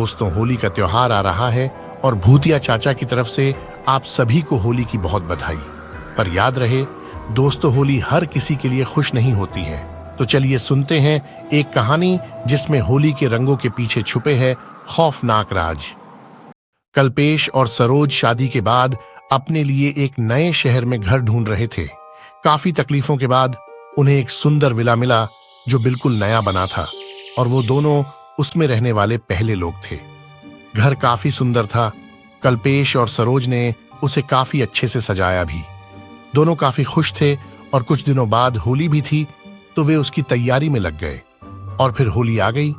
दोस्तों, होली का त्योहार आ रहा है और भूतिया चाचा की तरफ से आप सभी को होली की बहुत बधाई। पर याद रहे दोस्तों, होली हर किसी के लिए खुश नहीं होती है। तो चलिए सुनते हैं एक कहानी जिसमें होली के रंगों के पीछे छुपे है खौफनाक राज। कल्पेश और सरोज शादी के बाद अपने लिए एक नए शहर में घर ढूंढ रहे थे। काफी तकलीफों के बाद उन्हें एक सुंदर विला मिला जो बिल्कुल नया बना था और वो दोनों उसमें रहने वाले पहले लोग थे। घर काफी सुंदर था। कल्पेश और सरोज ने उसे काफी अच्छे से सजाया भी। दोनों काफी खुश थे और कुछ दिनों बाद होली भी थी तो वे उसकी तैयारी में लग गए। और फिर होली आ गई।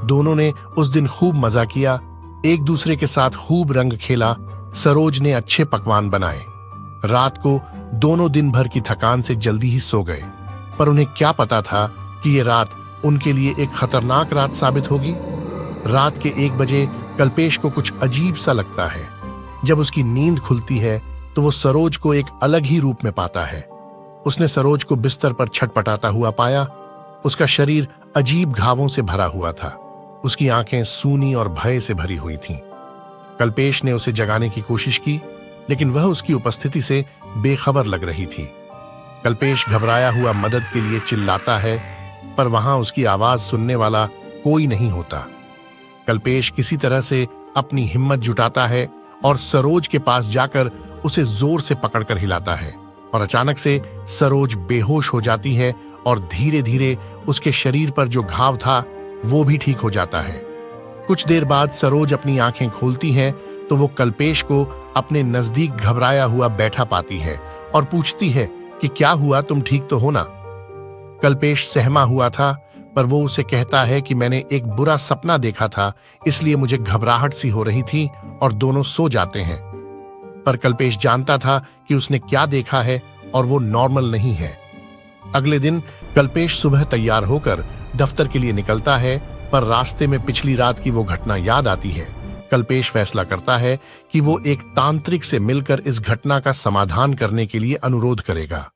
दोनों ने उस दिन खूब मजा किया, एक दूसरे के साथ खूब रंग खेला। सरोज ने अच्छे पकवान बनाए। रात को दोनों दिन भर की थकान से जल्दी ही सो गए, पर उन्हें क्या पता था कि ये रात उनके लिए एक खतरनाक रात साबित होगी। रात के 1 बजे कल्पेश को कुछ अजीब सा लगता है। जब उसकी नींद खुलती है तो वो सरोज को एक अलग ही रूप में पाता है। उसने सरोज को बिस्तर पर छटपटाता हुआ पाया। उसका शरीर अजीब घावों से भरा हुआ था। उसकी आंखें सूनी और भय से भरी हुई थीं। कल्पेश ने उसे जगाने की कोशिश की, लेकिन वह उसकी उपस्थिति से बेखबर लग रही थी। कल्पेश घबराया हुआ मदद के लिए चिल्लाता है, पर वहां उसकी आवाज सुनने वाला कोई नहीं होता। कल्पेश किसी तरह से अपनी हिम्मत जुटाता है और सरोज के पास जाकर उसे जोर से पकड़कर हिलाता है और अचानक से सरोज बेहोश हो जाती है और धीरे धीरे उसके शरीर पर जो घाव था वो भी ठीक हो जाता है। कुछ देर बाद सरोज अपनी आंखें खोलती है तो वो कल्पेश को अपने नजदीक घबराया हुआ बैठा पाती है और पूछती है कि क्या हुआ, तुम ठीक तो हो ना? कल्पेश सहमा हुआ था, पर वो उसे कहता है कि मैंने एक बुरा सपना देखा था, इसलिए मुझे घबराहट सी हो रही थी, और दोनों सो जाते हैं। पर कल्पेश जानता था कि उसने क्या देखा है और वो नॉर्मल नहीं है। अगले दिन कल्पेश सुबह तैयार होकर दफ्तर के लिए निकलता है, पर रास्ते में पिछली रात की वो घटना याद आती है। कल्पेश फैसला करता है कि वो एक तांत्रिक से मिलकर इस घटना का समाधान करने के लिए अनुरोध करेगा।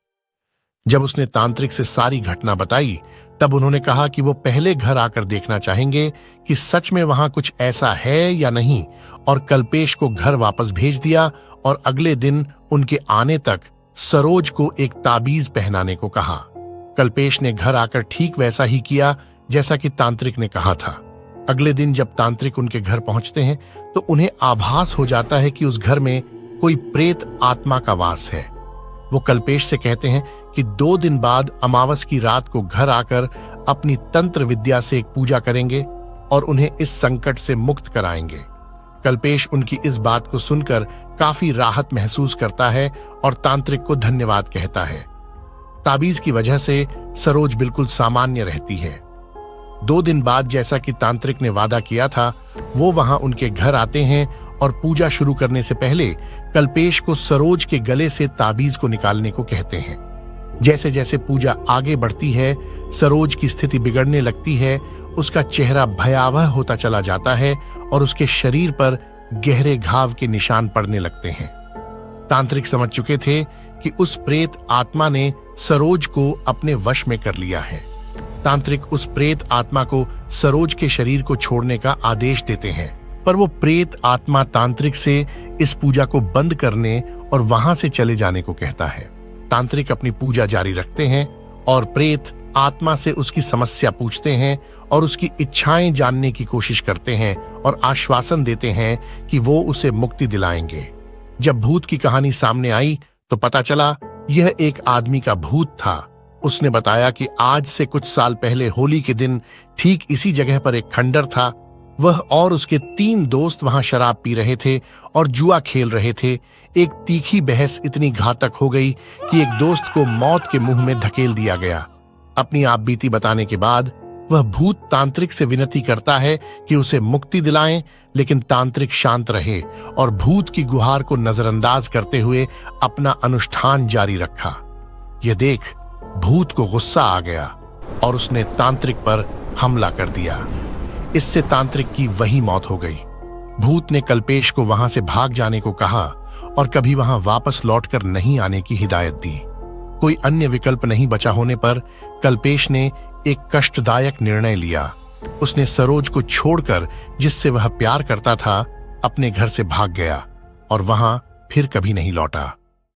जब उसने तांत्रिक से सारी घटना बताई, तब उन्होंने कहा कि वो पहले घर आकर देखना चाहेंगे कि सच में वहां कुछ ऐसा है या नहीं, और कल्पेश को घर वापस भेज दिया और अगले दिन उनके आने तक सरोज को एक ताबीज पहनाने को कहा। कल्पेश ने घर आकर ठीक वैसा ही किया जैसा कि तांत्रिक ने कहा था। अगले दिन जब तांत्रिक उनके घर पहुंचते हैं तो उन्हें आभास हो जाता है कि उस घर में कोई प्रेत आत्मा का वास है। वो कल्पेश से कहते हैं कि 2 दिन बाद अमावस की रात को घर आकर अपनी तंत्र विद्या से एक पूजा करेंगे और उन्हें इस संकट से मुक्त कराएंगे। कल्पेश उनकी इस बात को सुनकर काफी राहत महसूस करता है और तांत्रिक को धन्यवाद कहता है। ताबीज की वजह से सरोज बिल्कुल सामान्य रहती है। 2 दिन बाद जैसा कि तांत्रिक ने वादा किया था, वो वहां उनके घर आते हैं और पूजा शुरू करने से पहले कल्पेश को सरोज के गले से ताबीज को निकालने को कहते हैं। जैसे जैसे पूजा आगे बढ़ती है, सरोज की स्थिति बिगड़ने लगती है। उसका चेहरा भयावह होता चला जाता है और उसके शरीर पर गहरे घाव के निशान पड़ने लगते हैं। तांत्रिक समझ चुके थे कि उस प्रेत आत्मा ने सरोज को अपने वश में कर लिया है। तांत्रिक उस प्रेत आत्मा को सरोज के शरीर को छोड़ने का आदेश देते हैं, पर वो प्रेत आत्मा तांत्रिक से इस पूजा को बंद करने और वहां से चले जाने को कहता है। तांत्रिक अपनी पूजा जारी रखते हैं और प्रेत आत्मा से उसकी समस्या पूछते हैं और उसकी इच्छाएं जानने की कोशिश करते हैं और आश्वासन देते हैं कि वो उसे मुक्ति दिलाएंगे। जब भूत की कहानी सामने आई तो पता चला यह एक आदमी का भूत था। उसने बताया कि आज से कुछ साल पहले होली के दिन ठीक इसी जगह पर एक खंडर था। वह और उसके 3 दोस्त वहां शराब पी रहे थे और जुआ खेल रहे थे। एक तीखी बहस इतनी घातक हो गई कि एक दोस्त को मौत के मुंह में धकेल दिया गया। अपनी आपबीती बताने के बाद वह भूत तांत्रिक से विनती करता है कि उसे मुक्ति दिलाएं, लेकिन तांत्रिक शांत रहे और भूत की गुहार को नजरअंदाज करते हुए अपना अनुष्ठान जारी रखा। यह देख भूत को गुस्सा आ गया और उसने तांत्रिक पर हमला कर दिया। इससे तांत्रिक की वही मौत हो गई। भूत ने कल्पेश को वहां से भाग जाने को कहा और कभी वहां वापस लौटकर नहीं आने की हिदायत दी। कोई अन्य विकल्प नहीं बचा होने पर कल्पेश ने एक कष्टदायक निर्णय लिया। उसने सरोज को छोड़कर, जिससे वह प्यार करता था, अपने घर से भाग गया और वहां फिर कभी नहीं लौटा।